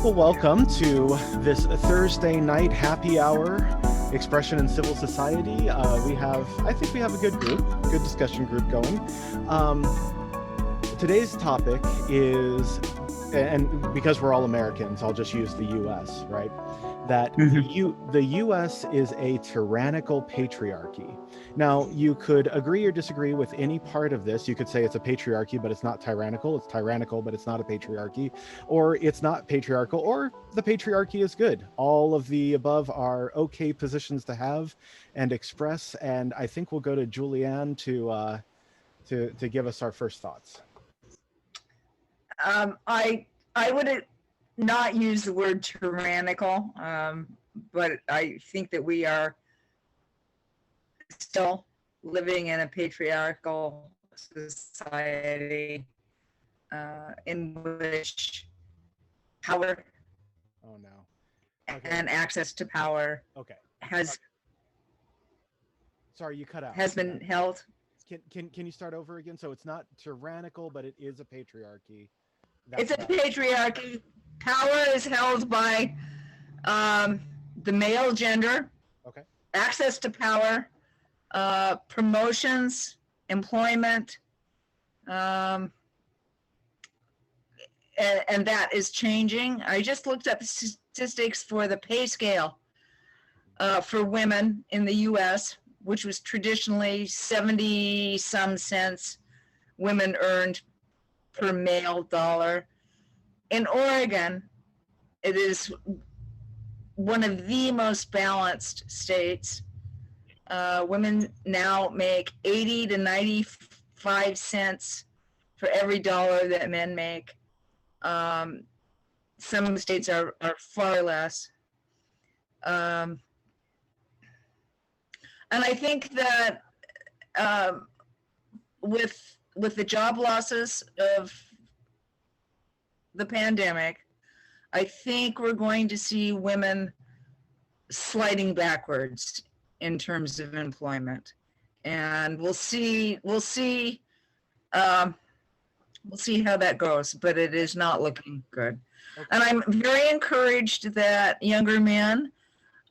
Well, welcome to this Thursday night happy hour, Expression in Civil Society. I think we have a good discussion group going. Today's topic is, and because we're all Americans, I'll just use the U.S., right? That the U.S. is a tyrannical patriarchy. Now, you could agree or disagree with any part of this. You could say it's a patriarchy, but it's not tyrannical. It's tyrannical, but it's not a patriarchy. Or it's not patriarchal, or the patriarchy is good. All of the above are okay positions to have and express. And I think we'll go to Julianne to give us our first thoughts. I would not use the word tyrannical, but I think that we are still living in a patriarchal society in which power and access to power has sorry, you cut out. Has been held. Can you start over again? So it's not tyrannical, but it is a patriarchy. It's a patriarchy. Power is held by the male gender. Okay. Access to power, promotions, employment, and that is changing. I just looked up the statistics for the pay scale for women in the U.S., which was traditionally 70 some cents women earned per male dollar. In Oregon, it is one of the most balanced states. Women now make 80 to 95 cents for every dollar that men make. Some states are far less. And I think that with the job losses of the pandemic, I think we're going to see women sliding backwards in terms of employment, and we'll see how that goes. But it is not looking good. Okay. And I'm very encouraged that younger men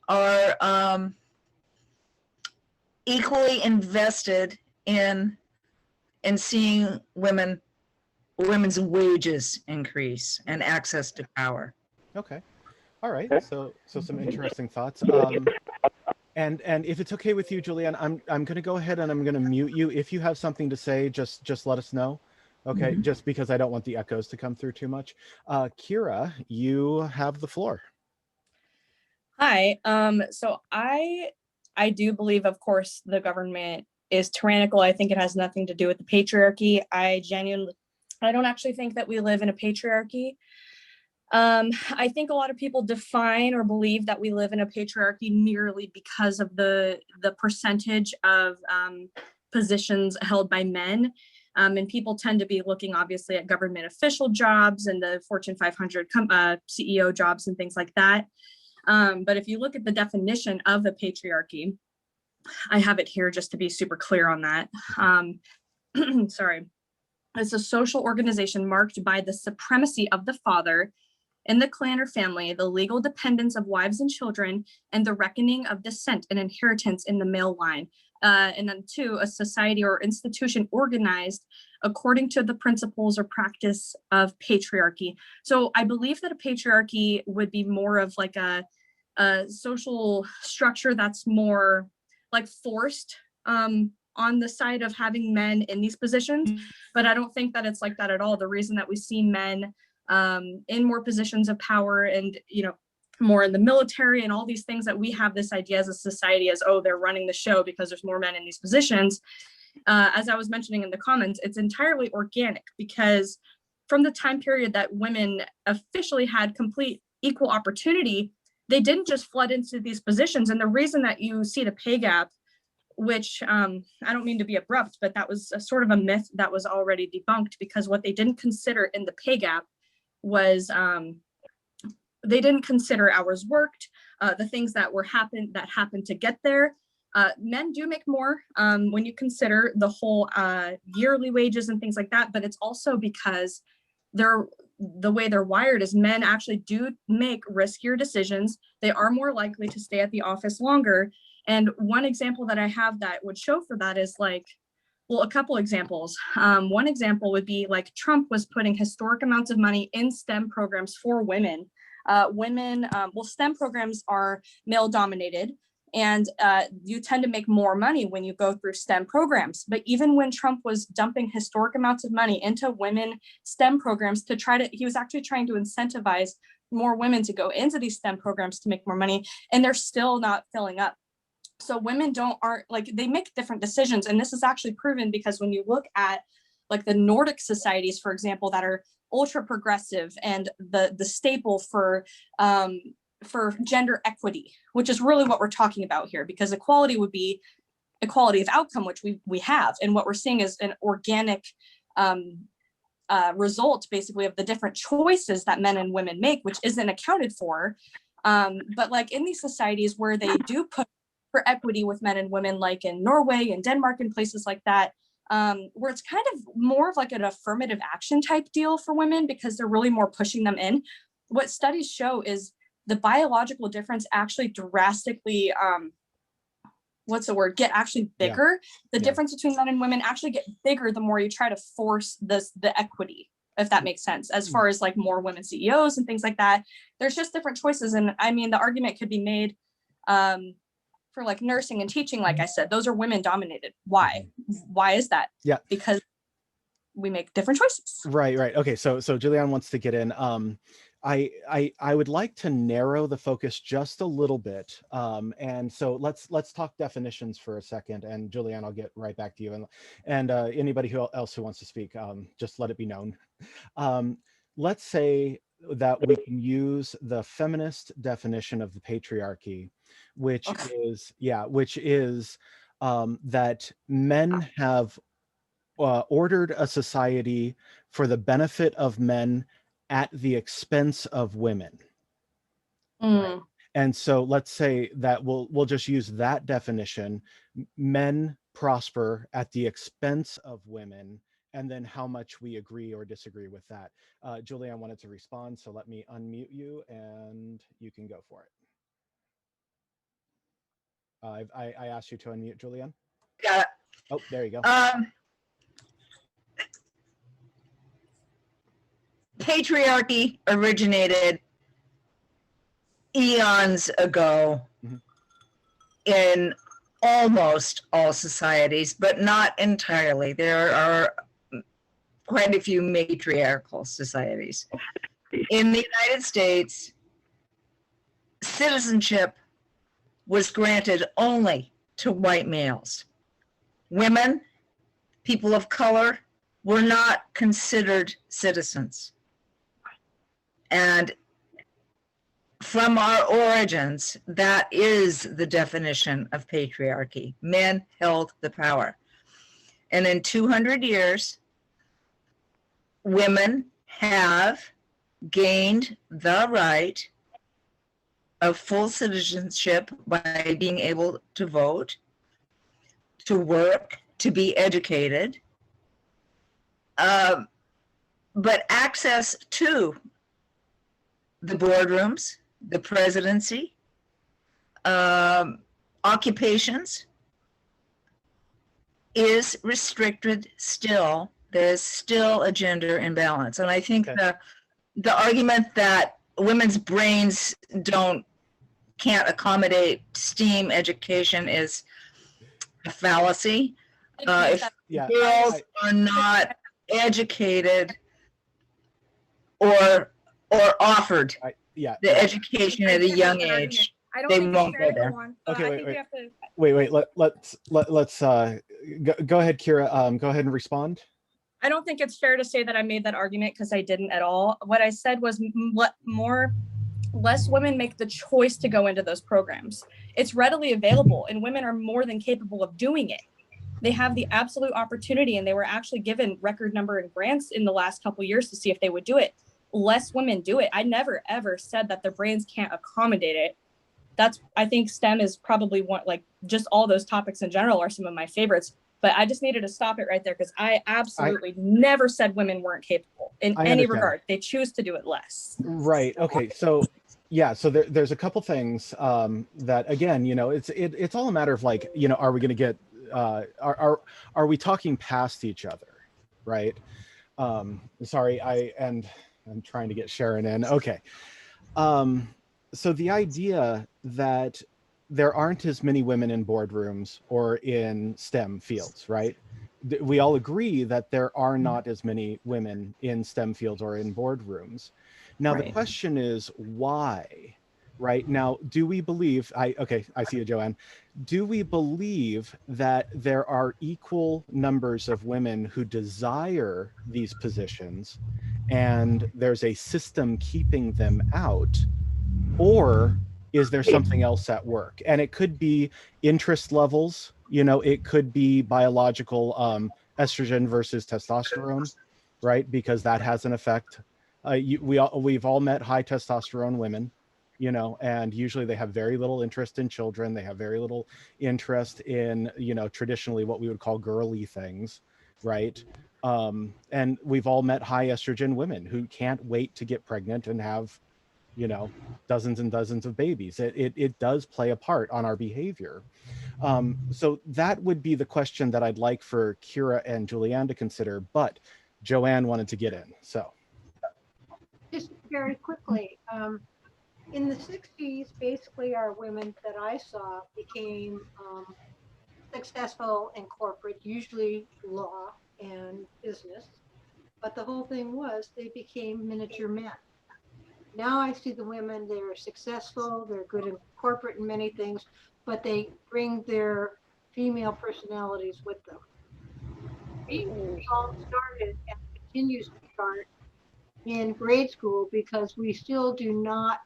are equally invested in seeing women's wages increase and access to power. Okay. All right. So some interesting thoughts. And if it's okay with you, Julianne, I'm going to go ahead and I'm going to mute you. If you have something to say, just let us know. Okay. Mm-hmm. Just because I don't want the echoes to come through too much. Kira, you have the floor. Hi. So I do believe, of course, the government is tyrannical. I think it has nothing to do with the patriarchy. I don't actually think that we live in a patriarchy. I think a lot of people define or believe that we live in a patriarchy merely because of the percentage of positions held by men. And people tend to be looking obviously at government official jobs and the Fortune 500 CEO jobs and things like that. But if you look at the definition of the patriarchy, I have it here just to be super clear on that. Sorry. It's a social organization marked by the supremacy of the father in the clan or family, the legal dependence of wives and children, and the reckoning of descent and inheritance in the male line. And then 2, a society or institution organized according to the principles or practice of patriarchy. So I believe that a patriarchy would be more of like a social structure that's more like forced on the side of having men in these positions, but I don't think that it's like that at all. The reason that we see men in more positions of power and, more in the military and all these things that we have this idea as a society as, oh, they're running the show because there's more men in these positions. As I was mentioning in the comments, it's entirely organic because from the time period that women officially had complete equal opportunity, they didn't just flood into these positions. And the reason that you see the pay gap, which I don't mean to be abrupt, but that was a sort of a myth that was already debunked, because what they didn't consider in the pay gap was they didn't consider hours worked, the things that happened to get there. Men do make more when you consider the whole yearly wages and things like that, but it's also because the way they're wired is men actually do make riskier decisions. They are more likely to stay at the office longer. And one example that I have that would show for that is like, well, a couple examples. One example would be like Trump was putting historic amounts of money in STEM programs for women. STEM programs are male dominated, and you tend to make more money when you go through STEM programs. But even when Trump was dumping historic amounts of money into women STEM programs he was actually trying to incentivize more women to go into these STEM programs to make more money, and they're still not filling up. So women they make different decisions. And this is actually proven because when you look at like the Nordic societies, for example, that are ultra progressive and the staple for gender equity, which is really what we're talking about here, because equality would be equality of outcome, which we have. And what we're seeing is an organic result basically of the different choices that men and women make, which isn't accounted for. But like in these societies where they do put for equity with men and women, like in Norway and Denmark and places like that, where it's kind of more of like an affirmative action type deal for women because they're really more pushing them in. What studies show is the biological difference actually drastically, get actually bigger. The difference between men and women actually get bigger the more you try to force the equity, if that makes sense, as far as like more women CEOs and things like that. There's just different choices. And I mean, the argument could be made for like nursing and teaching, like I said, those are women dominated. Why? Why is that? Yeah. Because we make different choices. Right. Okay. So Julianne wants to get in. I would like to narrow the focus just a little bit. And so let's talk definitions for a second. And Julianne, I'll get right back to you. And anybody else who wants to speak, just let it be known. Let's say that we can use the feminist definition of the patriarchy, which is that men have ordered a society for the benefit of men at the expense of women. Right? And so let's say that we'll just use that definition. Men prosper at the expense of women, and then how much we agree or disagree with that. Julianne wanted to respond, so let me unmute you and you can go for it. I asked you to unmute, Julianne. Got it. Oh, there you go. Patriarchy originated eons ago in almost all societies, but not entirely. There are quite a few matriarchal societies. In the United States, citizenship was granted only to white males. Women, people of color, were not considered citizens. And from our origins, that is the definition of patriarchy. Men held the power. And in 200 years, women have gained the right of full citizenship by being able to vote, to work, to be educated, but access to the boardrooms, the presidency, occupations is restricted still. There's still a gender imbalance. And I think the argument that women's brains can't accommodate STEAM education is a fallacy. If girls are not educated or offered the education at a young age, they won't go there. Okay, wait. Let's go ahead, Kira. Go ahead and respond. I don't think it's fair to say that I made that argument, because I didn't at all. What I said was less women make the choice to go into those programs. It's readily available, and women are more than capable of doing it. They have the absolute opportunity, and they were actually given record number of grants in the last couple of years to see if they would do it. Less women do it. I never ever said that their brains can't accommodate it. I think STEM is probably one, like, just all those topics in general are some of my favorites. But I just needed to stop it right there, because I absolutely never said women weren't capable in any regard. They choose to do it less. Right. Okay. So yeah, so there's a couple things that, again, it's all a matter of, like, are we going to get are we talking past each other, right? Sorry, I'm trying to get Sharon in. Okay. So the idea that there aren't as many women in boardrooms or in STEM fields, right? We all agree that there are not as many women in STEM fields or in boardrooms. Now, the question is why, right? Now, do we believe, I see you, Joanne. Do we believe that there are equal numbers of women who desire these positions and there's a system keeping them out? Or is there something else at work? And it could be interest levels, it could be biological estrogen versus testosterone, right? Because that has an effect. We've all met high testosterone women, and usually they have very little interest in children. They have very little interest in, traditionally what we would call girly things, right? And we've all met high estrogen women who can't wait to get pregnant and have, dozens and dozens of babies. It does play a part on our behavior. So that would be the question that I'd like for Kira and Julianne to consider, but Joanne wanted to get in, so. Just very quickly, in the 60s, basically our women that I saw became successful in corporate, usually law and business. But the whole thing was they became miniature men. Now I see the women, they're successful, they're good in corporate and many things, but they bring their female personalities with them. We all started and continues to start in grade school because we still do not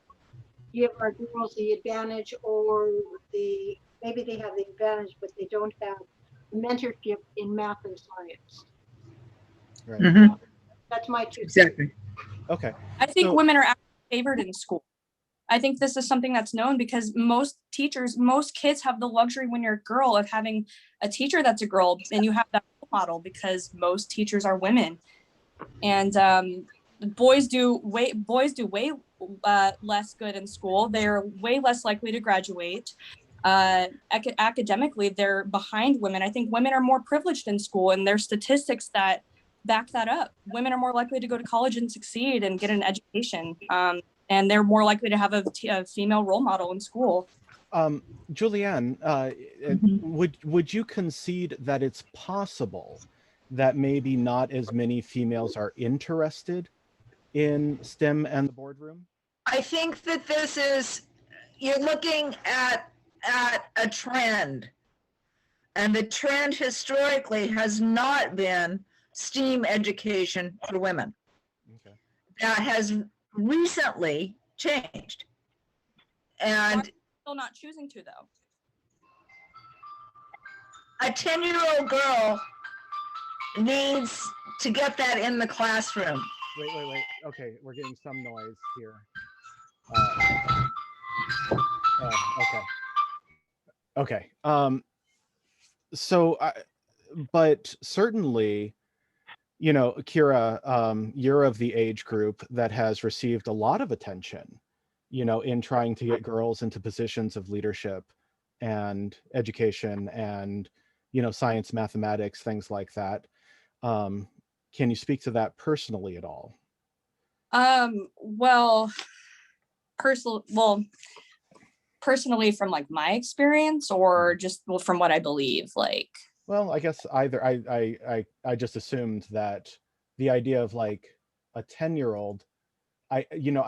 give our girls the advantage, or maybe they have the advantage, but they don't have mentorship in math and science. Right. Mm-hmm. That's my two cents. Exactly. Okay. I think women are actually favored in school. I think this is something that's known because most kids have the luxury when you're a girl of having a teacher that's a girl, and you have that role model because most teachers are women. And boys do way less good in school. They're way less likely to graduate. Academically, they're behind women. I think women are more privileged in school, and there's statistics that back that up. Women are more likely to go to college and succeed and get an education. And they're more likely to have a female role model in school. Julianne, would you concede that it's possible that maybe not as many females are interested in STEM and the boardroom? I think that you're looking at a trend, and the trend historically has not been STEAM education for women. Okay. That has recently changed. And still not choosing to, though. A 10-year-old girl needs to get that in the classroom. Wait. Okay, we're getting some noise here. Okay. But certainly, Kira, you're of the age group that has received a lot of attention, in trying to get girls into positions of leadership and education and, science, mathematics, things like that. Can you speak to that personally at all? Personally from like my experience, or just from what I believe, like. Well, I guess either. I just assumed that the idea of like a 10-year-old, I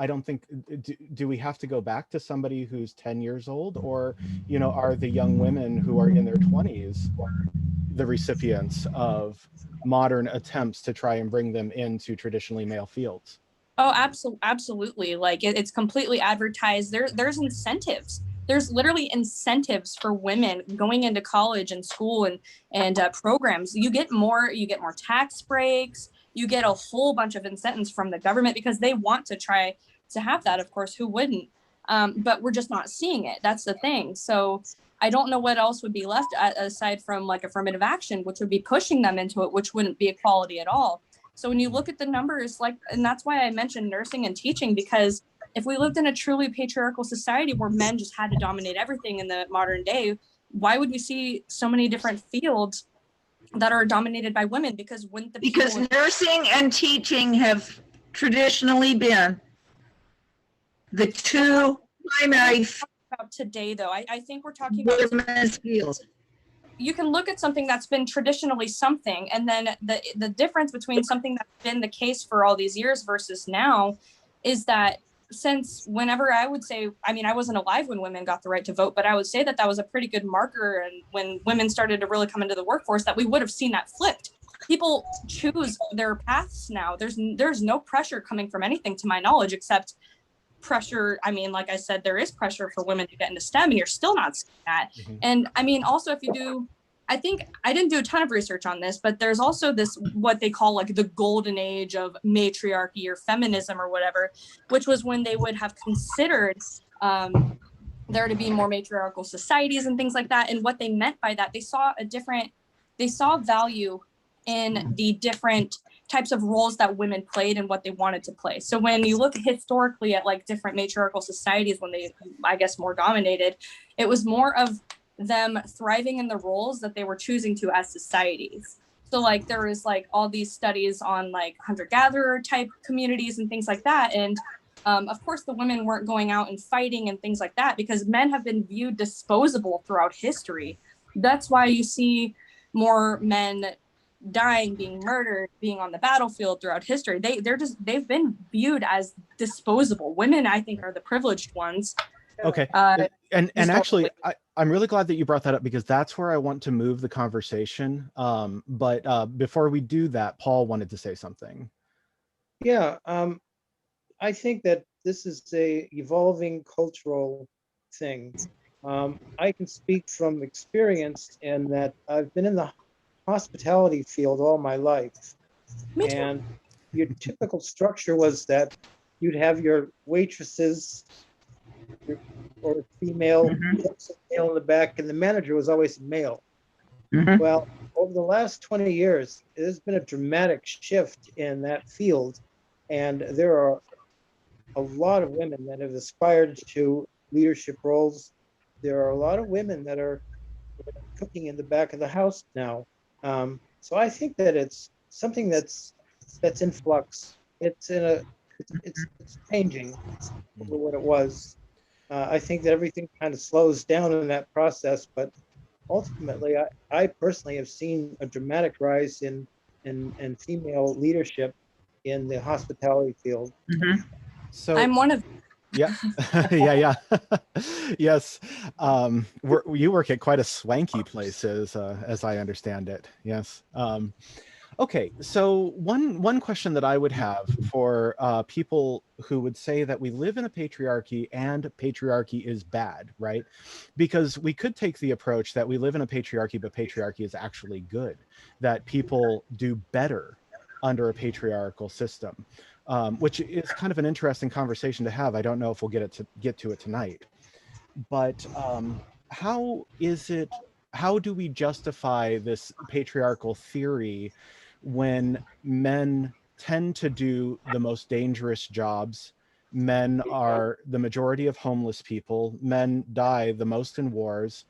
don't think, do we have to go back to somebody who's 10 years old, or, are the young women who are in their 20s, the recipients of modern attempts to try and bring them into traditionally male fields. Oh, absolutely. Like it's completely advertised. There's incentives. There's literally incentives for women going into college and school and programs. You get more tax breaks. You get a whole bunch of incentives from the government because they want to try to have that. Of course, who wouldn't? But we're just not seeing it. That's the thing. So I don't know what else would be left aside from like affirmative action, which would be pushing them into it, which wouldn't be equality at all. So when you look at the numbers, like, and that's why I mentioned nursing and teaching, because if we lived in a truly patriarchal society where men just had to dominate everything in the modern day, why would we see so many different fields that are dominated by women? Because nursing and teaching have traditionally been the two primary about today, though. I think we're talking about women's fields. You can look at something that's been traditionally something, and then the difference between something that's been the case for all these years versus now is that since whenever I would say, I mean, I wasn't alive when women got the right to vote, but I would say that was a pretty good marker. And when women started to really come into the workforce, that we would have seen that flipped. People choose their paths now. There's no pressure coming from anything to my knowledge, except pressure. I mean, like I said, there is pressure for women to get into STEM, and you're still not seeing that. Mm-hmm. And I mean, also, if you do, I think I didn't do a ton of research on this, but there's also this, what they call like the golden age of matriarchy or feminism or whatever, which was when they would have considered there to be more matriarchal societies and things like that. And what they meant by that, they saw value in the different types of roles that women played and what they wanted to play. So when you look historically at like different matriarchal societies, when they, I guess, more dominated, it was more of them thriving in the roles that they were choosing to as societies. So like there is like all these studies on like hunter-gatherer type communities and things like that. And of course the women weren't going out and fighting and things like that because men have been viewed disposable throughout history. That's why you see more men dying, being murdered, being on the battlefield throughout history. They've been viewed as disposable. Women, I think, are the privileged ones. Okay. And actually, I'm really glad that you brought that up because that's where I want to move the conversation. But before we do that, Paul wanted to say something. Yeah, I think that this is a evolving cultural thing. I can speak from experience in that I've been in the hospitality field all my life. And your typical structure was that you'd have your waitresses or female, male in the back, and the manager was always male. Well, over the last 20 years, there's been a dramatic shift in that field, and there are a lot of women that have aspired to leadership roles. There are a lot of women that are cooking in the back of the house now. So I think that it's something that's in flux. It's changing over what it was. I think that everything kind of slows down in that process, but ultimately, I personally have seen a dramatic rise in female leadership in the hospitality field. So I'm one of. Yeah, yeah. Yes, you work at quite a swanky place, as I understand it. Yes. Okay, so one question that I would have for people who would say that we live in a patriarchy and patriarchy is bad, right? Because we could take the approach that we live in a patriarchy, but patriarchy is actually good, that people do better under a patriarchal system, which is kind of an interesting conversation to have. I don't know if we'll get to it tonight, but how do we justify this patriarchal theory when men tend to do the most dangerous jobs? Men are the majority of homeless people. Men die the most in wars.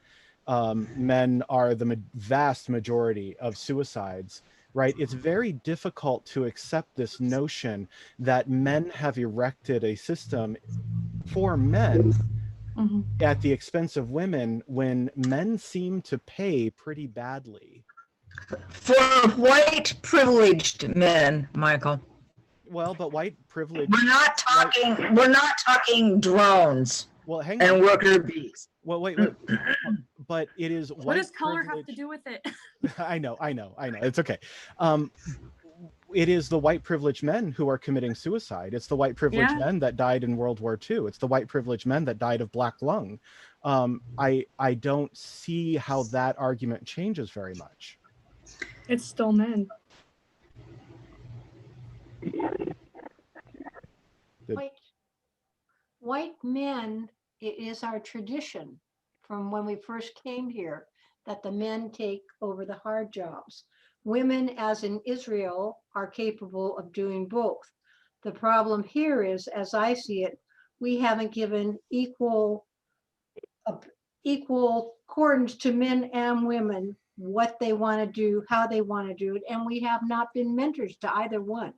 Men are the vast majority of suicides, right? It's very difficult to accept this notion that men have erected a system for men at the expense of women when men seem to pay pretty badly. For white privileged men, Michael. Well, but white privilege. We're not talking drones. Well, hang on. And worker bees. Well, wait. but it is What white does color have to privilege. do with it? I know. It's okay. Um, it is the white privileged men who are committing suicide. It's the white privileged Yeah. men that died in World War II. It's the white privileged men that died of black lung. I don't see how that argument changes very much. It's still men. White, white men, it is our tradition from when we first came here that the men take over the hard jobs. Women, as in Israel, are capable of doing both. The problem here is, as I see it, we haven't given equal accordance to men and women what they want to do, how they want to do it, and we have not been mentors to either one.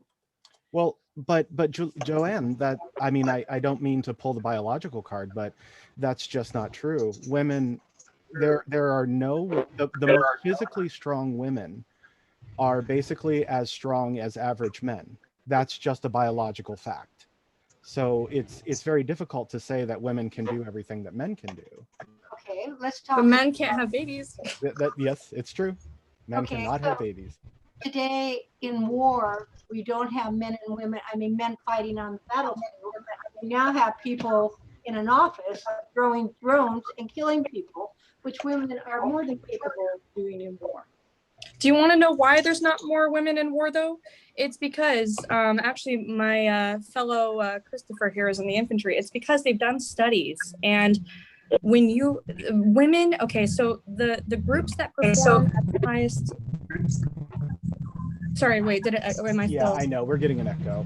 Well, but Joanne, that I mean, I don't mean to pull the biological card, but that's just not true. Women, there are no the most physically strong women are basically as strong as average men. That's just a biological fact. So it's very difficult to say that women can do everything that men can do. Okay, let's But talk. men can't have babies. That yes, it's true. Men Okay, cannot so have babies. today in war, we don't have men and women, I mean, men fighting on the battlefield. We now have people in an office throwing drones and killing people, which women are more than capable of doing in war. Do you want to know why there's not more women in war, though? It's because, actually, my fellow Christopher here is in the infantry. It's because they've done studies, and when you women, okay, so the groups that perform at the highest. Sorry, wait, did it? Am I Yeah, still? I know we're getting an echo.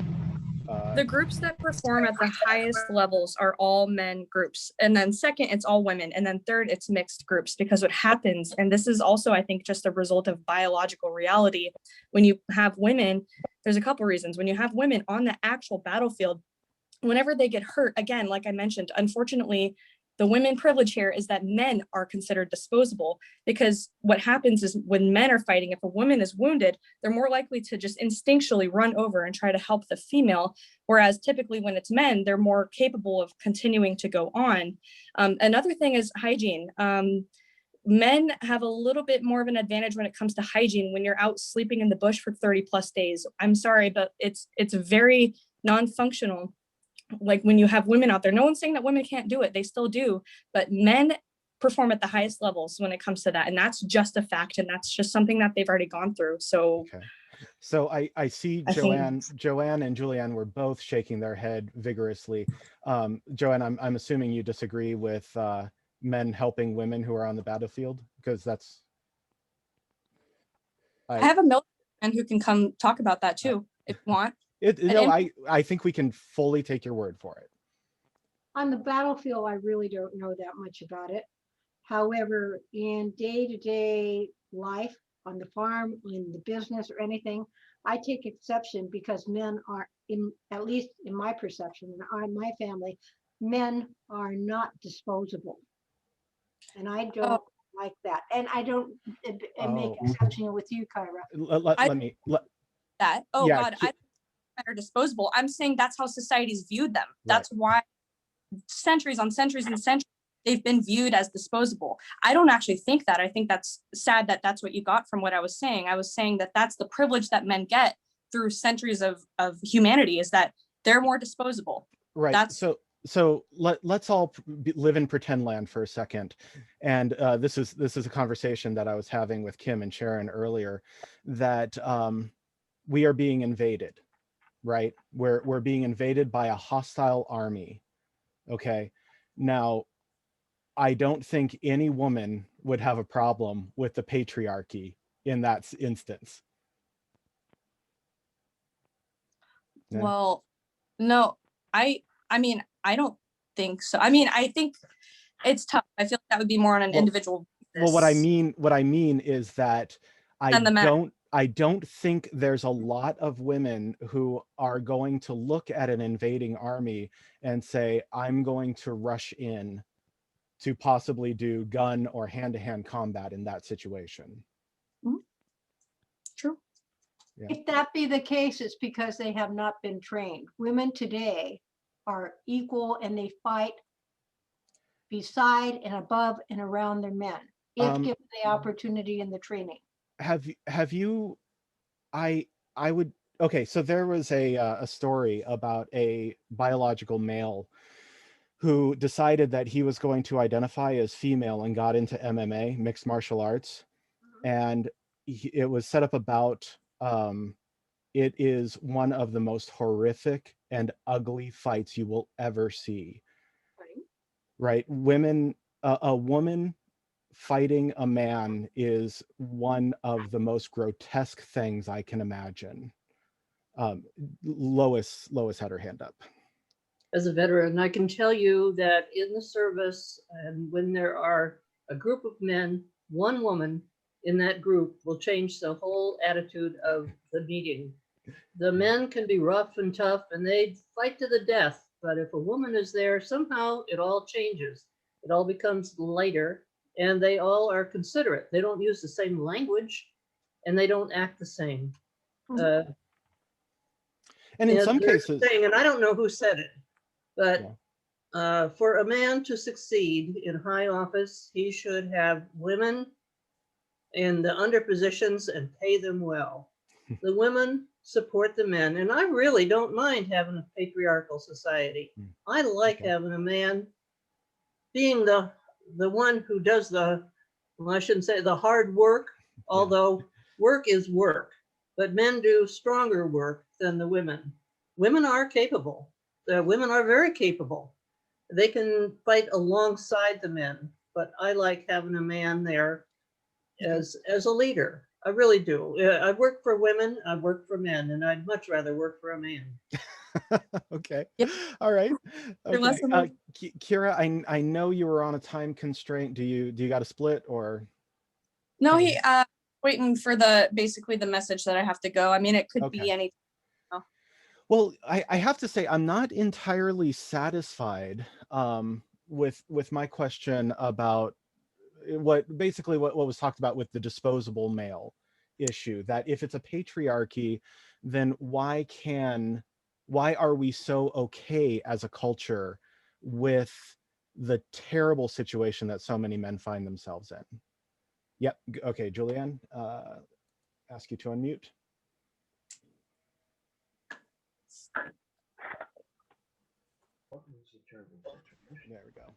The groups that perform at the highest levels are all men groups. And then second, it's all women. And then third, it's mixed groups, because what happens, and this is also, I think, just a result of biological reality. When you have women, there's a couple reasons. When you have women on the actual battlefield, whenever they get hurt, again, like I mentioned, unfortunately, the women privilege here is that men are considered disposable, because what happens is when men are fighting, if a woman is wounded, they're more likely to just instinctually run over and try to help the female. Whereas typically when it's men, they're more capable of continuing to go on. Another thing is hygiene. Men have a little bit more of an advantage when it comes to hygiene when you're out sleeping in the bush for 30 plus days. I'm sorry, but it's very non-functional. Like when you have women out there, no one's saying that women can't do it, they still do, but men perform at the highest levels when it comes to that, and that's just a fact, and that's just something that they've already gone through. So Okay. So I see Joanne and Julianne were both shaking their head vigorously. Joanne, I'm assuming you disagree with men helping women who are on the battlefield, because that's I have a military man who can come talk about that too if you want. I think we can fully take your word for it. On the battlefield, I really don't know that much about it. However, in day-to-day life, on the farm, in the business or anything, I take exception because men are, in at least in my perception, in my family, men are not disposable. And I don't like that. And I don't make exception with you, Kyra. Let me that. Oh yeah, God, men are disposable. I'm saying that's how society's viewed them. That's why centuries on centuries and centuries they've been viewed as disposable. I don't actually think that. I think that's sad that that's what you got from what I was saying. I was saying that that's the privilege that men get through centuries of humanity, is that they're more disposable. Right. That's so let's all live in pretend land for a second. And this is a conversation that I was having with Kim and Sharon earlier, that we are being invaded, right? We're being invaded by a hostile army. Okay. Now, I don't think any woman would have a problem with the patriarchy in that instance. Yeah. well, no, I mean, I don't think so. I mean, I think it's tough. I feel like that would be more on an individual basis. Well, what I mean is that I don't think there's a lot of women who are going to look at an invading army and say, I'm going to rush in to possibly do gun or hand-to-hand combat in that situation. Mhm. True. Yeah. If that be the case, it's because they have not been trained. Women today are equal and they fight beside and above and around their men. if given the opportunity and the training. Have you I would, okay, so there was a story about a biological male who decided that he was going to identify as female and got into MMA, mixed martial arts, and it was set up about it is one of the most horrific and ugly fights you will ever see. Right. Right? Women, a woman fighting a man is one of the most grotesque things I can imagine. Lois had her hand up. As a veteran, I can tell you that in the service, and when there are a group of men, one woman in that group will change the whole attitude of the meeting. The men can be rough and tough and they fight to the death, but if a woman is there, somehow it all changes. It all becomes lighter and they all are considerate. They don't use the same language and they don't act the same. And in some cases, saying, and I don't know who said it, but for a man to succeed in high office, he should have women in the under positions and pay them well. The women support the men, and I really don't mind having a patriarchal society. I like having a man being the one who does the, well, I shouldn't say the hard work, although work is work, but men do stronger work than the women. Women are capable. The women are very capable. They can fight alongside the men, but I like having a man there as a leader. I really do. I've worked for women, I've worked for men, and I'd much rather work for a man. Okay. Yep. All right. Okay. Kira, Kira, I know you were on a time constraint. Do you got a split or? no, he waiting for basically the message that I have to go. I mean, it could be any. Well, I have to say I'm not entirely satisfied with my question about what was talked about with the disposable male issue, that if it's a patriarchy, then why are we so okay as a culture with the terrible situation that so many men find themselves in? Yep. Okay, Julianne, ask you to unmute. There we go.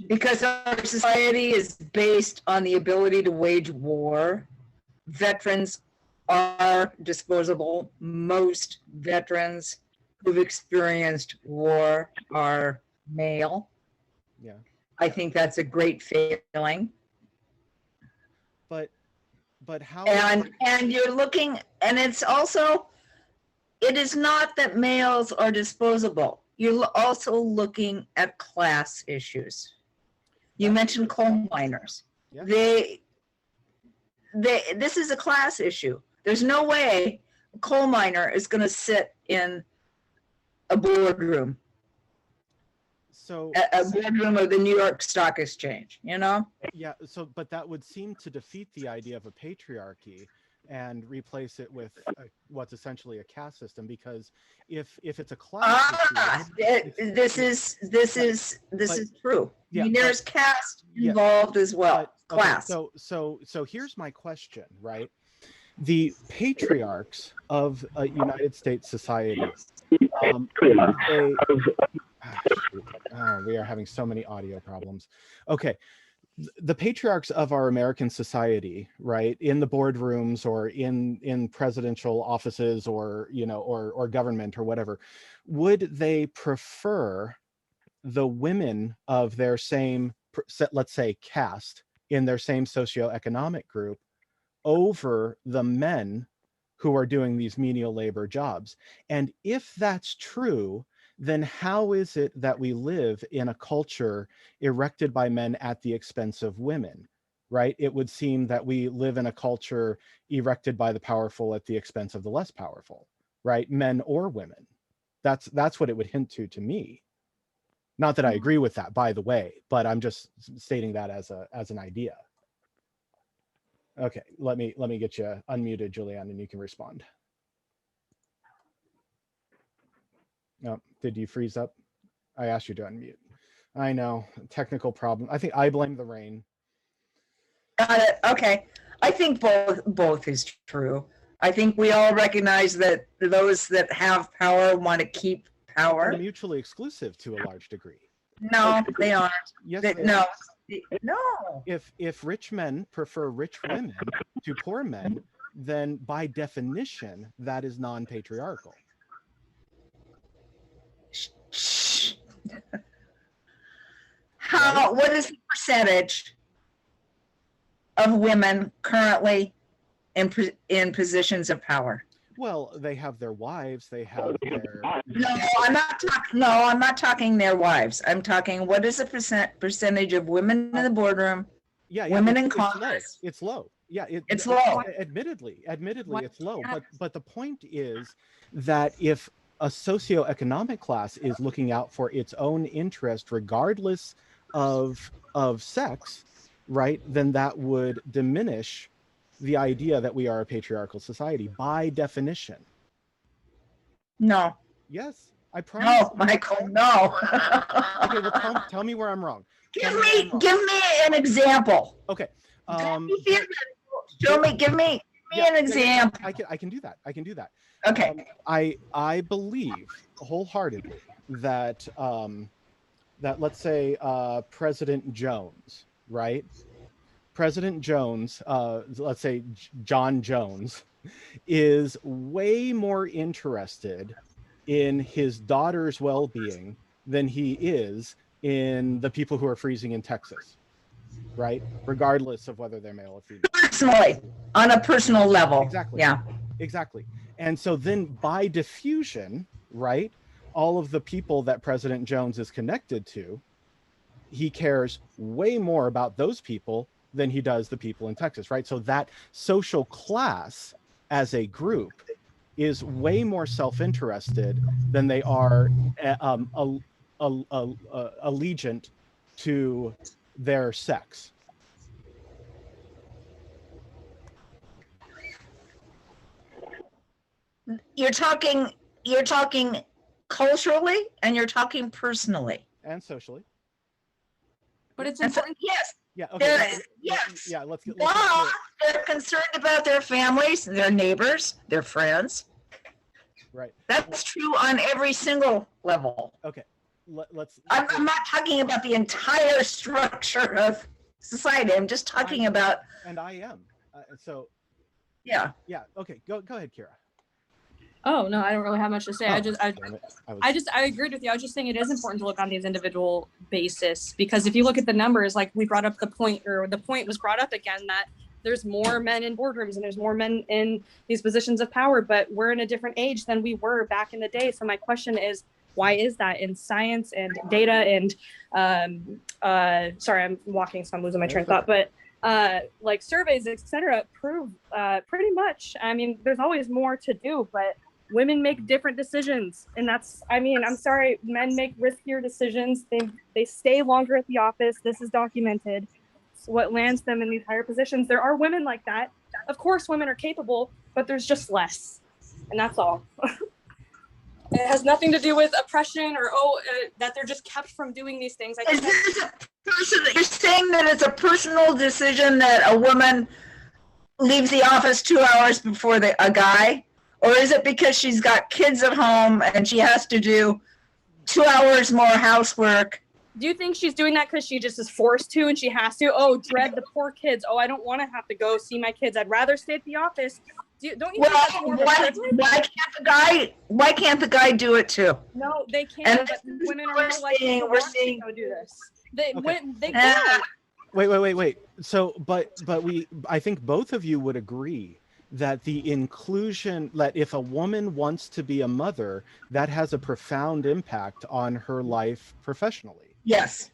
Because our society is based on the ability to wage war, veterans are disposable. Most veterans who've experienced war are male. Yeah. I think that's a great failing. But how? And you're looking, and it's also, it is not that males are disposable. You're also looking at class issues. You mentioned coal miners. Yeah. This is a class issue. There's no way a coal miner is going to sit in a boardroom. So a boardroom of the New York Stock Exchange, you know? Yeah, but that would seem to defeat the idea of a patriarchy and replace it with what's essentially a caste system, because if it's a class issue, this is true. Yeah, I mean, there's caste involved as well. Class. Okay, so here's my question, right? The patriarchs of a United States society, we are having so many audio problems. Okay. The patriarchs of our American society, right, in the boardrooms or in presidential offices or, or government or whatever, would they prefer the women of their same, let's say, caste in their same socioeconomic group over the men who are doing these menial labor jobs? And if that's true, then how is it that we live in a culture erected by men at the expense of women, right? It would seem that we live in a culture erected by the powerful at the expense of the less powerful, right? Men or women. That's what it would hint to me. Not that I agree with that, by the way, but I'm just stating that as an idea. Okay, let me get you unmuted, Julianne, and you can respond. No, did you freeze up? I asked you to unmute. I know, technical problem. I think I blame the rain. Got it. Okay. I think both is true. I think we all recognize that those that have power want to keep power. They're mutually exclusive to a large degree. No, they aren't. Yes, They- they no, are. no. If rich men prefer rich women to poor men, then by definition that is non-patriarchal. Shh. How? What is the percentage of women currently in positions of power? Well, they have their wives, they have their No, I'm not talking. No, I'm not talking their wives. I'm talking. What is the percentage of women in the boardroom? yeah, Women in it's Congress. low. It's low. Yeah, It's low. Admittedly, What? it's low. But the point is that if a socioeconomic class is looking out for its own interest, regardless of sex, right, then that would diminish the idea that we are a patriarchal society by definition. No, Yes, I promise. no, Michael, no. Okay, well, tell me where I'm wrong. Give me an example. Okay. Show me. Give me an example. I can do that. I can do that. Okay. I believe wholeheartedly that that let's say President Jones, right? President Jones, let's say John Jones, is way more interested in his daughter's well-being than he is in the people who are freezing in Texas, right? Regardless of whether they're male or female. Personally, on a personal level. Exactly. Yeah. Exactly. And so then by diffusion, right, all of the people that President Jones is connected to, he cares way more about those people than he does the people in Texas, right? So that social class as a group is way more self-interested than they are allegiant to their sex. You're talking culturally and you're talking personally. And socially. But it's And so, important. yes, Yeah. Okay. yes. Yeah. Let's get But they're concerned about their families, their neighbors, their friends. right. That's true on every single level. Okay. Let's. I'm not talking about the entire structure of society. I'm just talking about. And I am. So. Yeah. Yeah. Okay. Go ahead, Kira. Oh no, I don't really have much to say. Oh, I agreed with you. I was just saying it is important to look on these individual basis, because if you look at the numbers, like we brought up the point was brought up again that there's more men in boardrooms and there's more men in these positions of power, but we're in a different age than we were back in the day. So my question is, why is that? In science and data and sorry, I'm walking, so I'm losing my train of thought, but like surveys, etc., prove pretty much. I mean, there's always more to do, but women make different decisions, and that's, I mean, I'm sorry, men make riskier decisions. They stay longer at the office. This is documented. It's what lands them in these higher positions. There are women like that. Of course, women are capable, but there's just less, and that's all. It has nothing to do with oppression or that they're just kept from doing these things. Is this a person? You're saying that it's a personal decision that a woman leaves the office 2 hours before a guy? Or is it because she's got kids at home and she has to do 2 hours more housework? Do you think she's doing that because she just is forced to and she has to? Oh, dread the poor kids. Oh, I don't want to have to go see my kids. I'd rather stay at the office. Don't you think that's more of a privilege? Why can't the guy do it too? No, they can't. And But women are we're more likely to seeing- want we're to seeing- go do this. They Okay. they can. Wait. So, but I think both of you would agree that the inclusion, that if a woman wants to be a mother, that has a profound impact on her life professionally. Yes.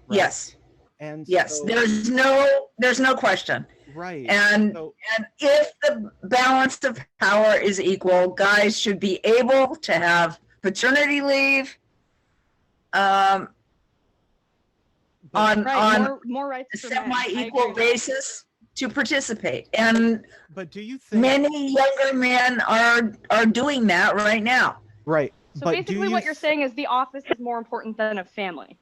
Right? Yes. And Yes. so, There's no question. right. And So, if the balance of power is equal, guys should be able to have paternity leave on more rights a for men. I semi-equal agree with that. basis to participate. And but do you think many younger men are doing that right now. right? So but do basically you what you're saying is the office is more important than a family.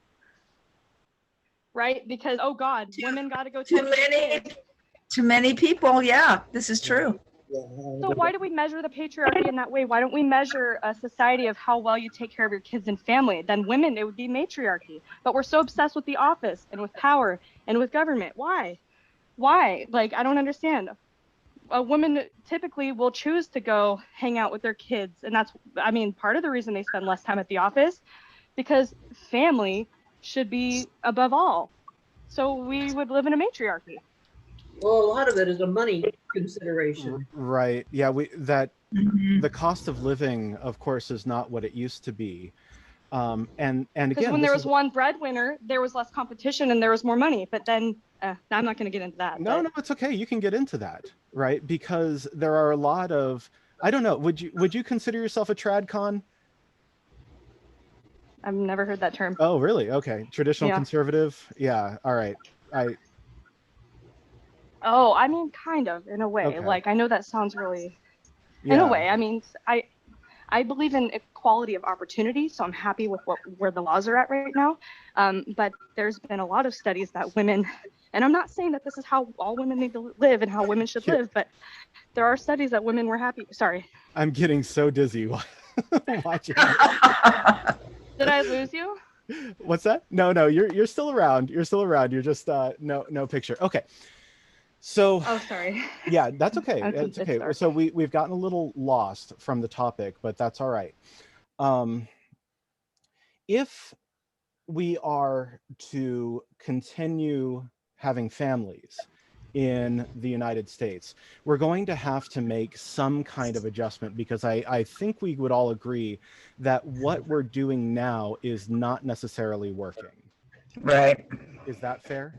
Right? Because, oh God, women got to go Too tend to their many kids. To many people, yeah, this is true. So why do we measure the patriarchy in that way? Why don't we measure a society of how well you take care of your kids and family? Then women, it would be matriarchy. But we're so obsessed with the office and with power and with government. Why? Why? Like, I don't understand. A woman typically will choose to go hang out with their kids. And that's, I mean, part of the reason they spend less time at the office, because family should be above all. So we would live in a matriarchy. Well, a lot of it is a money consideration. Right. Yeah, Mhm. the cost of living, of course, is not what it used to be. And Because again, when this there was is one breadwinner, there was less competition and there was more money. But then I'm not going to get into that. no, But no, it's okay. You can get into that, right? Because there are a lot of, I don't know, would you consider yourself a tradcon? I've never heard that term. Oh, really? Okay. Traditional Yeah. conservative. Yeah. All right. Oh, I mean, kind of in a way. Okay. Like, I know that sounds really, in a Yeah. way. I mean, I believe in equality of opportunity, so I'm happy with where the laws are at right now. But there's been a lot of studies that women, and I'm not saying that this is how all women need to live and how women should Here, live, but there are studies that women were happy. Sorry, I'm getting so dizzy watching this. did I lose you? What's that? No, no, you're still around. You're still around. You're just no picture. Okay. So Oh, sorry. yeah, that's okay. It's It's okay. dark. So we've gotten a little lost from the topic, but that's all right. Um, if we are to continue having families in the United States, we're going to have to make some kind of adjustment, because I think we would all agree that what we're doing now is not necessarily working. Right. Is that fair?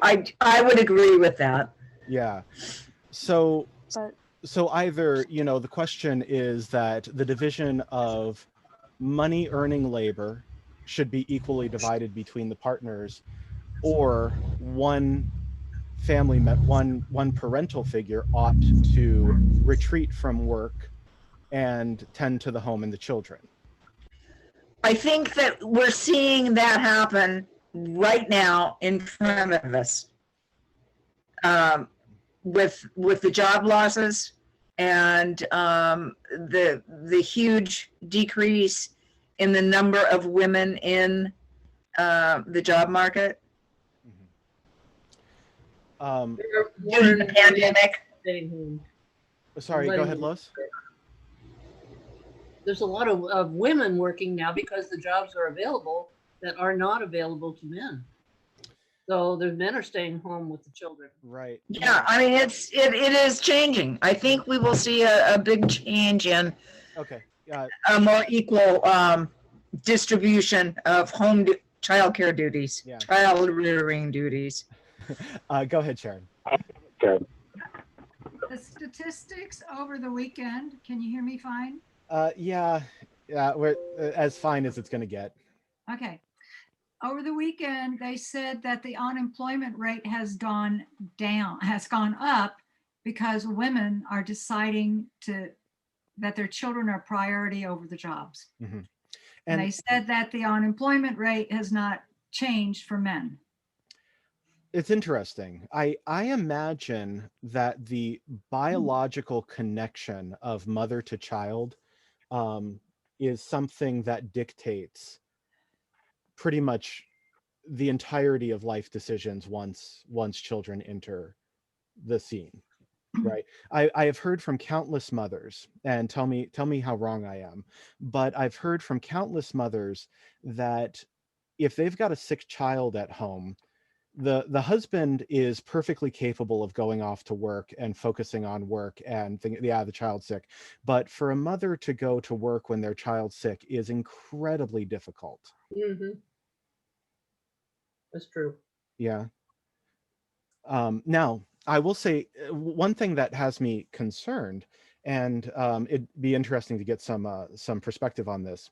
I would agree with that. Yeah. So But either, the question is that the division of money earning labor should be equally divided between the partners, or one one parental figure ought to retreat from work and tend to the home and the children. I think that we're seeing that happen right now in front of us, with the job losses and the huge decrease in the number of women in the job market due to the pandemic. Staying home. Sorry, go ahead, Lois. There's a lot of women working now because the jobs are available that are not available to men. So the men are staying home with the children. Right. Yeah, I mean it is changing. I think we will see a big change in Okay. a more equal distribution of home childcare duties, Yeah. child rearing duties. Go ahead, Sharon. The statistics over the weekend, can you hear me fine? Yeah, we're as fine as it's going to get. Okay. Over the weekend, they said that the unemployment rate has gone up because women are deciding that their children are priority over the jobs. Mm-hmm. And they said that the unemployment rate has not changed for men. It's interesting. I imagine that the biological connection of mother to child is something that dictates pretty much the entirety of life decisions once children enter the scene. Right. I have heard from countless mothers, and tell me how wrong I am, but I've heard from countless mothers that if they've got a sick child at home, the husband is perfectly capable of going off to work and focusing on work and thinking, yeah, the child's sick. But for a mother to go to work when their child's sick is incredibly difficult. Mm-hmm. That's true. Yeah. Now, I will say one thing that has me concerned, and it'd be interesting to get some perspective on this,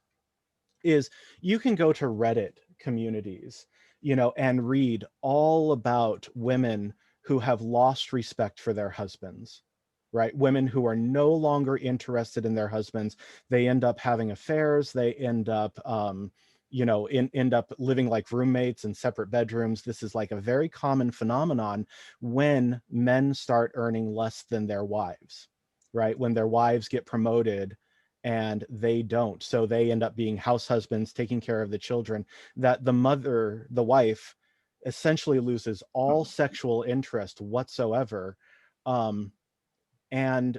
is you can go to Reddit communities, and read all about women who have lost respect for their husbands, right? Women who are no longer interested in their husbands. They end up having affairs. They end up, end up living like roommates in separate bedrooms. This is like a very common phenomenon when men start earning less than their wives, right? When their wives get promoted and they don't. So they end up being house husbands, taking care of the children, that the wife essentially loses all sexual interest whatsoever. And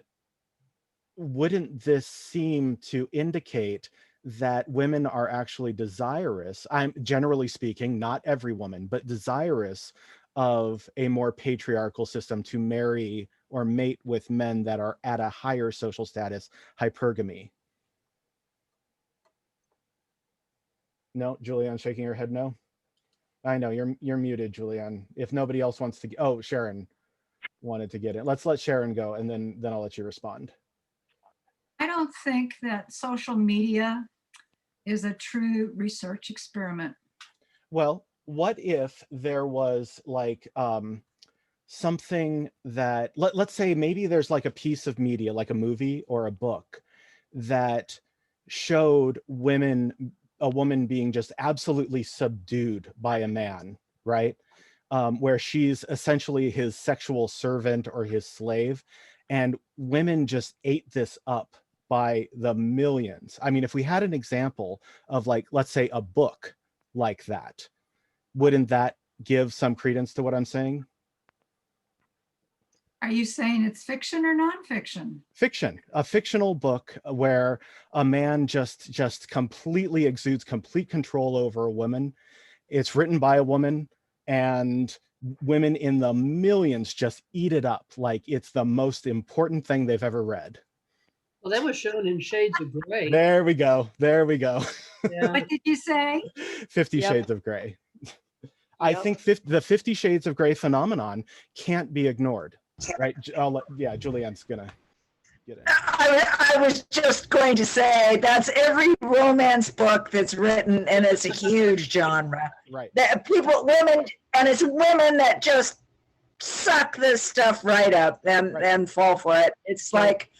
wouldn't this seem to indicate that women are actually desirous, I'm generally speaking, not every woman, but desirous of a more patriarchal system, to marry or mate with men that are at a higher social status, hypergamy? No, Julianne shaking her head no. I know you're muted, Julianne. If nobody else wants to, oh, Sharon wanted to get it. Let's let Sharon go, and then I'll let you respond. I don't think that social media is a true research experiment. Well, what if there was like something that, let's say maybe there's like a piece of media, like a movie or a book, that showed a woman being just absolutely subdued by a man, right? Where she's essentially his sexual servant or his slave, and women just ate this up by the millions. I mean, if we had an example of, like, let's say a book like that, wouldn't that give some credence to what I'm saying? Are you saying it's fiction or nonfiction? Fiction, a fictional book where a man just completely exudes complete control over a woman. It's written by a woman, and women in the millions just eat it up like it's the most important thing they've ever read. Well, that was shown in Shades of Grey. There we go. Yeah. What did you say? 50 Yep. Shades of Grey. I think the 50 Shades of Grey phenomenon can't be ignored, right? Julianne's gonna get it. I was just going to say that's every romance book that's written, and it's a huge genre. Right. That women, and it's women that just suck this stuff right up and fall for it. It's like,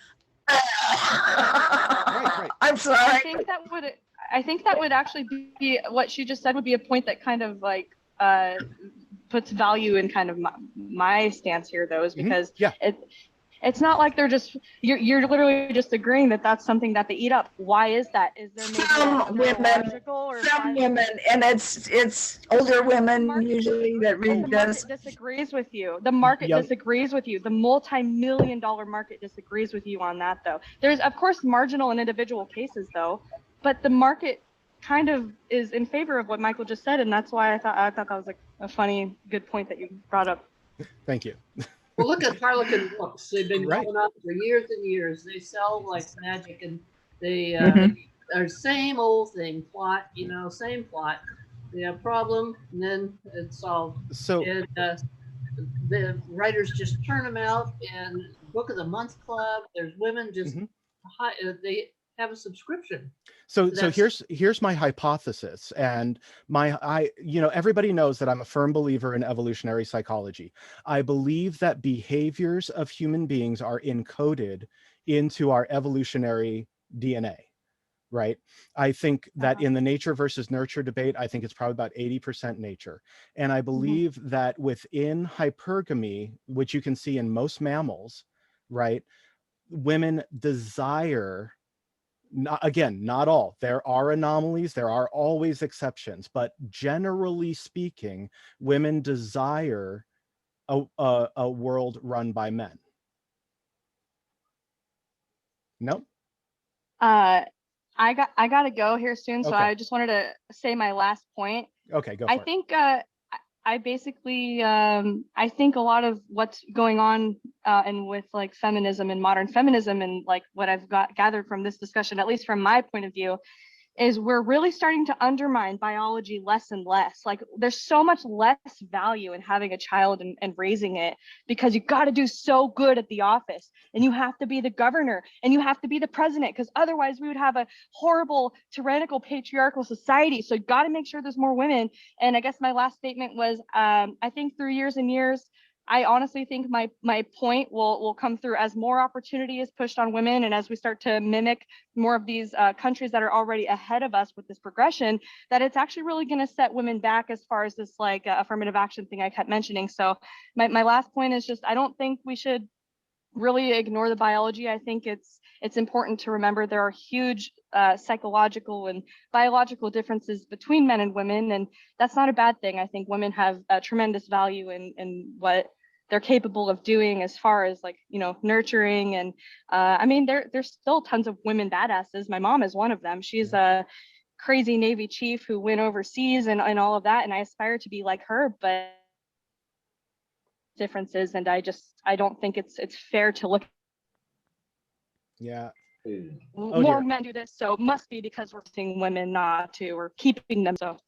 Right. I'm sorry. I think that would actually be what she just said would be a point that kind of like puts value in kind of my stance here, though, is because it's not like they're just you're literally just agreeing that that's something that they eat up. Why is that? Is there maybe Some women, and it's older women usually that read this. The market disagrees with you. The market disagrees with you. The multi-million-dollar market disagrees with you on that, though. There's, of course, marginal and individual cases, though, but the market kind of is in favor of what Michael just said, and that's why I thought that was like a funny, good point that you brought up. Thank you. Well, look at Harlequin books. They've been going on for years and years. They sell like magic, and they are same old thing, plot, same plot. They have problem, and then it's solved. So and, the writers just turn them out, and Book of the Month Club. There's women just they have a subscription. So here's my hypothesis, and everybody knows that I'm a firm believer in evolutionary psychology. I believe that behaviors of human beings are encoded into our evolutionary DNA, right? I think that in the nature versus nurture debate, I think it's probably about 80% nature. And I believe that within hypergamy, which you can see in most mammals, right, women desire, not all. There are anomalies, there are always exceptions, but generally speaking, women desire a world run by men. No? I got to go here soon, so I just wanted to say my last point. Okay, go for it. I think I basically I think a lot of what's going on and with like feminism and modern feminism, and like what I've gathered from this discussion, at least from my point of view, is we're really starting to undermine biology less and less. Like there's so much less value in having a child and raising it, because you got to do so good at the office, and you have to be the governor, and you have to be the president, because otherwise we would have a horrible tyrannical patriarchal society. So you got to make sure there's more women. And I guess my last statement was I think through years and years, I honestly think my point will come through as more opportunity is pushed on women, and as we start to mimic more of these countries that are already ahead of us with this progression, that it's actually really going to set women back as far as this like affirmative action thing I kept mentioning. So my last point is just I don't think we should really ignore the biology. I think it's important to remember there are huge psychological and biological differences between men and women, and that's not a bad thing. I think women have a tremendous value in what they're capable of doing as far as like nurturing and I mean there's still tons of women badasses. My mom is one of them. She's a crazy Navy chief who went overseas and all of that, and I aspire to be like her, but differences, and I don't think it's fair to look Yeah. more men do this, so it must be because we're seeing women not to or keeping them. So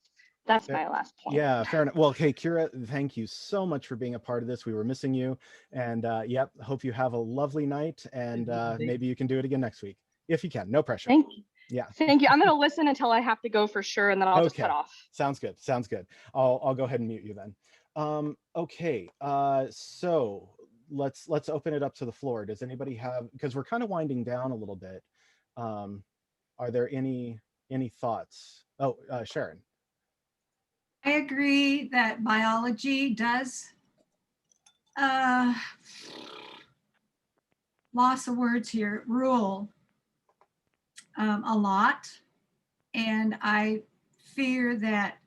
that's my last point. Yeah, fair enough. Well, okay, Kira, thank you so much for being a part of this. We were missing you, and yep, hope you have a lovely night, and maybe you can do it again next week if you can. No pressure. Thank you. Yeah. Thank you. I'm gonna listen until I have to go for sure, and then I'll just cut off. Sounds good. Sounds good. I'll go ahead and mute you then. Okay. So let's open it up to the floor. Does anybody have, because we're kind of winding down a little bit. Are there any thoughts? Oh, Sharon. I agree that biology does, loss of words here, rule a lot. And I fear that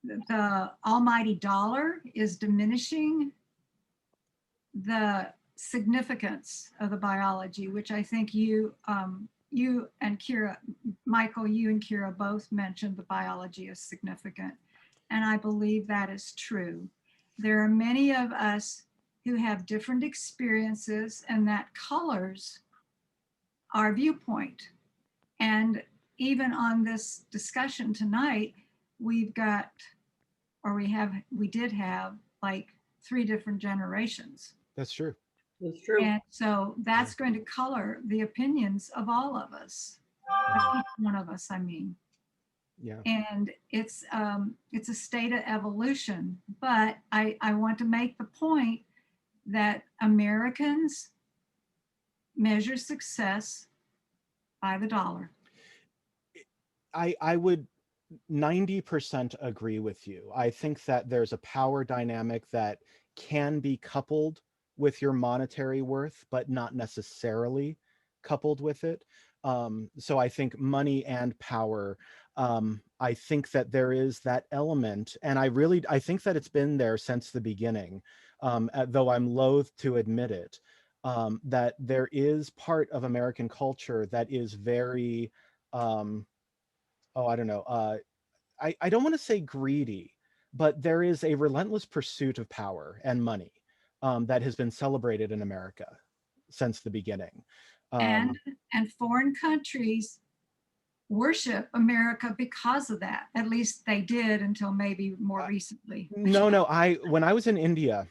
the almighty dollar is diminishing the significance of the biology, which I think you and Kira, Michael, you and Kira both mentioned the biology is significant. And I believe that is true. There are many of us who have different experiences, and that colors our viewpoint. And even on this discussion tonight, we've got, or we did have like 3 different generations. That's true. That's true. And so that's going to color the opinions of all of us, each one of us, I mean. Yeah. And it's a state of evolution. But I want to make the point that Americans measure success by the dollar. I would 90% agree with you. I think that there's a power dynamic that can be coupled with your monetary worth, but not necessarily coupled with it. So I think money and power, I think that there is that element, and I think that it's been there since the beginning, though I'm loath to admit it, that there is part of American culture that is very, I don't know, I don't want to say greedy, but there is a relentless pursuit of power and money that has been celebrated in America since the beginning. And foreign countries worship America because of that. At least they did until maybe more recently. No, when I was in India,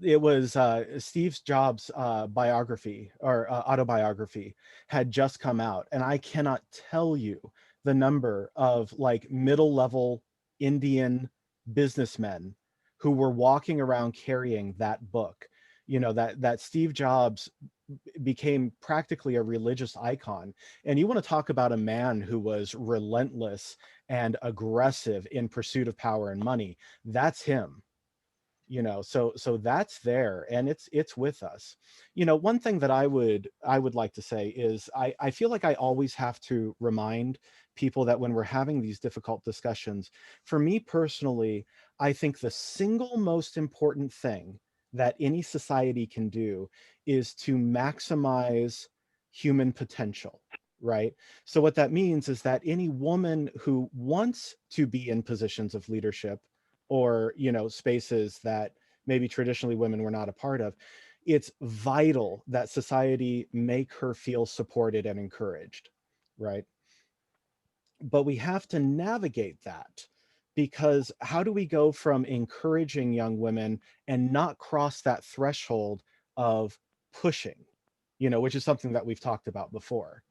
it was Steve Jobs' biography or autobiography had just come out, and I cannot tell you the number of like middle level Indian businessmen who were walking around carrying that book. That Steve Jobs became practically a religious icon. And you want to talk about a man who was relentless and aggressive in pursuit of power and money. That's him. So that's there, and it's with us. One thing that I would like to say is I feel like I always have to remind people that when we're having these difficult discussions, for me personally, I think the single most important thing that any society can do is to maximize human potential, right? So what that means is that any woman who wants to be in positions of leadership or spaces that maybe traditionally women were not a part of, it's vital that society make her feel supported and encouraged, right? But we have to navigate that, because how do we go from encouraging young women and not cross that threshold of pushing, which is something that we've talked about before.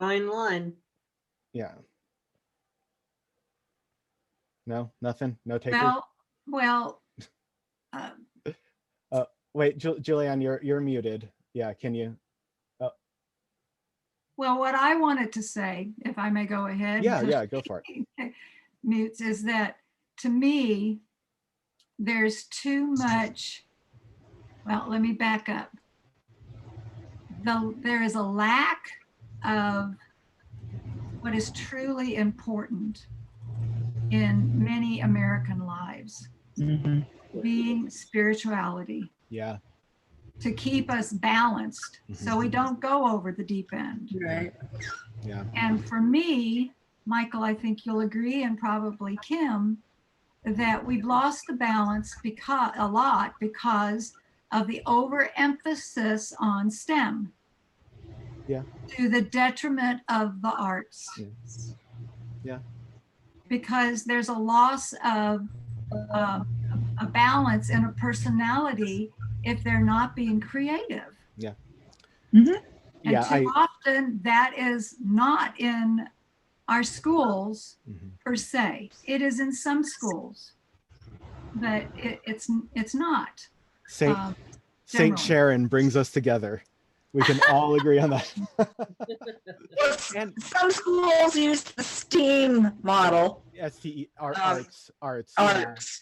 Fine line. Yeah. No, nothing, no takers. Well, Wait, Julianne, you're muted. Yeah, can you? Oh, Well, what I wanted to say, if I may go ahead. yeah, go for it. Mutes, is that to me, there's too much. Well, let me back up. There is a lack of what is truly important in many American lives, being spirituality, Yeah. to keep us balanced so we don't go over the deep end. Right. Yeah. And for me, Michael, I think you'll agree, and probably Kim, that we've lost the balance because of the overemphasis on STEM. Yeah. To the detriment of the arts. Yeah. Because there's a loss of a balance in a personality if they're not being creative. Yeah. And Yeah, too often that is not in our schools per se. It is in some schools, but it's not. Saint generally. Sharon brings us together. We can all agree on that. Well, some schools use the STEAM model. STE, arts.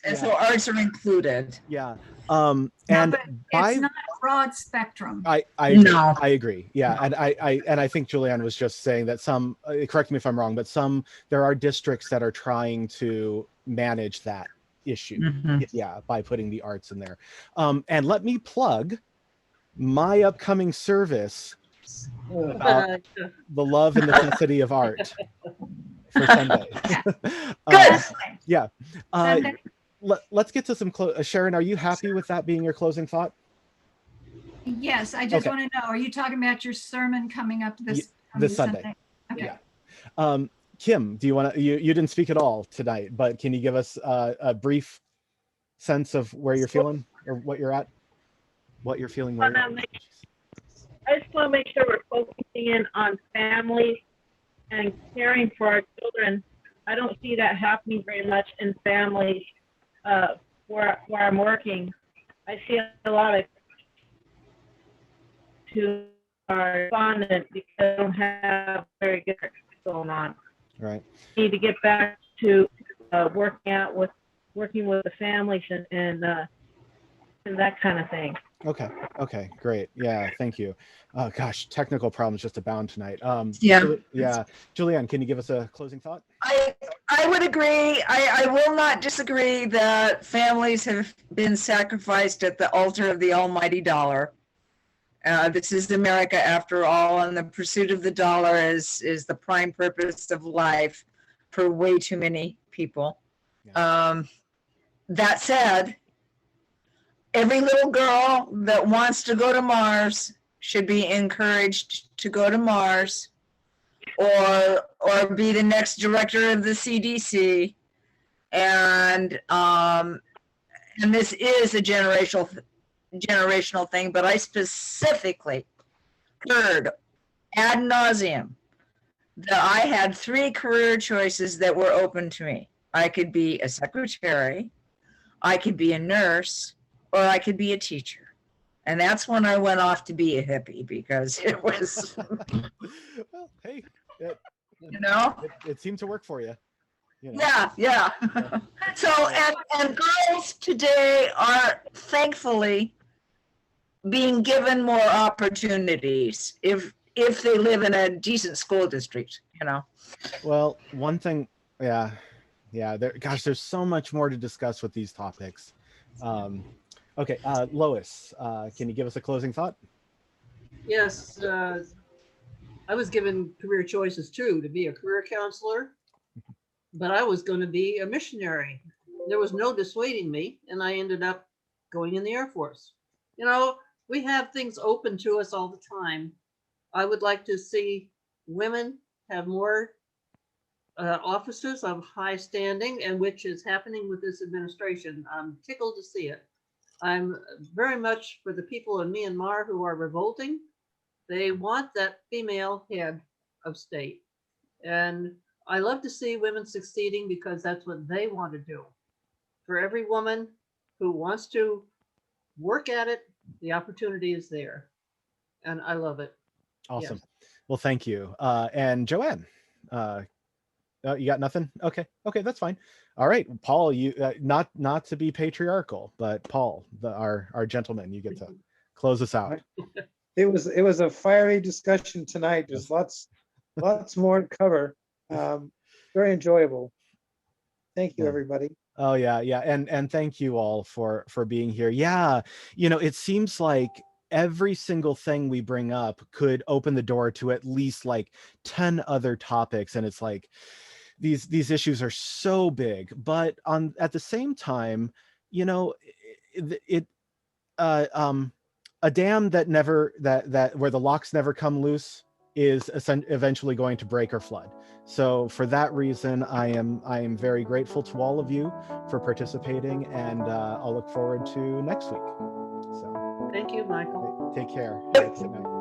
And so arts are included. Yeah. No, And but it's not a broad spectrum. I agree. Yeah. And I think Julianne was just saying that some, correct me if I'm wrong, but there are districts that are trying to manage that issue. Yeah. By putting the arts in there. And let me plug my upcoming service about the love and necessity of art for Sunday. Good. Yeah. Let's get to some Sharon, are you happy with that being your closing thought? Yes, I just want to know, are you talking about your sermon coming up this Sunday? Okay. Yeah. Kim, do you want to, you didn't speak at all tonight, but can you give us a brief sense of where you're feeling or what you're at? What you're feeling? I just want to make sure we're focusing in on families and caring for our children. I don't see that happening very much in families where I'm working. I see a lot of who are respondent because they don't have very good going on. Right. We need to get back to working with the families and that kind of thing. Okay, great. Yeah, thank you. Oh gosh, technical problems just abound tonight. Yeah. Julianne, can you give us a closing thought? I would agree. I will not disagree that families have been sacrificed at the altar of the almighty dollar. This is America after all, and the pursuit of the dollar is the prime purpose of life for way too many people. Yeah. That said, every little girl that wants to go to Mars should be encouraged to go to Mars or be the next director of the CDC. And this is a generational thing, but I specifically heard ad nauseum that I had 3 career choices that were open to me. I could be a secretary, I could be a nurse, or I could be a teacher. And that's when I went off to be a hippie, because it was well, hey, it seemed to work for you. Yeah. So and girls today are thankfully being given more opportunities if they live in a decent school district, Well, one thing, yeah. There's so much more to discuss with these topics. Okay, Lois, can you give us a closing thought? Yes, I was given career choices too, to be a career counselor, but I was going to be a missionary. There was no dissuading me, and I ended up going in the Air Force. We have things open to us all the time. I would like to see women have more officers of high standing, and which is happening with this administration. I'm tickled to see it. I'm very much for the people in Myanmar who are revolting. They want that female head of state. And I love to see women succeeding because that's what they want to do. For every woman who wants to work at it, the opportunity is there. And I love it. Awesome. Yes. Well, thank you. And Joanne, you got nothing? Okay. Okay, that's fine. All right, Paul, you not to be patriarchal, but Paul, our gentleman, you get to close us out. It was a fiery discussion tonight. There's lots more to cover. Very enjoyable. Thank you, everybody. Oh yeah, yeah, and thank you all for being here. Yeah, it seems like every single thing we bring up could open the door to at least like 10 other topics, and it's like these issues are so big, but at the same time, it a dam that never that where the locks never come loose is eventually going to break or flood. So for that reason, I am very grateful to all of you for participating, and I'll look forward to next week. So Thank you, Michael. take care. Yep. Good night.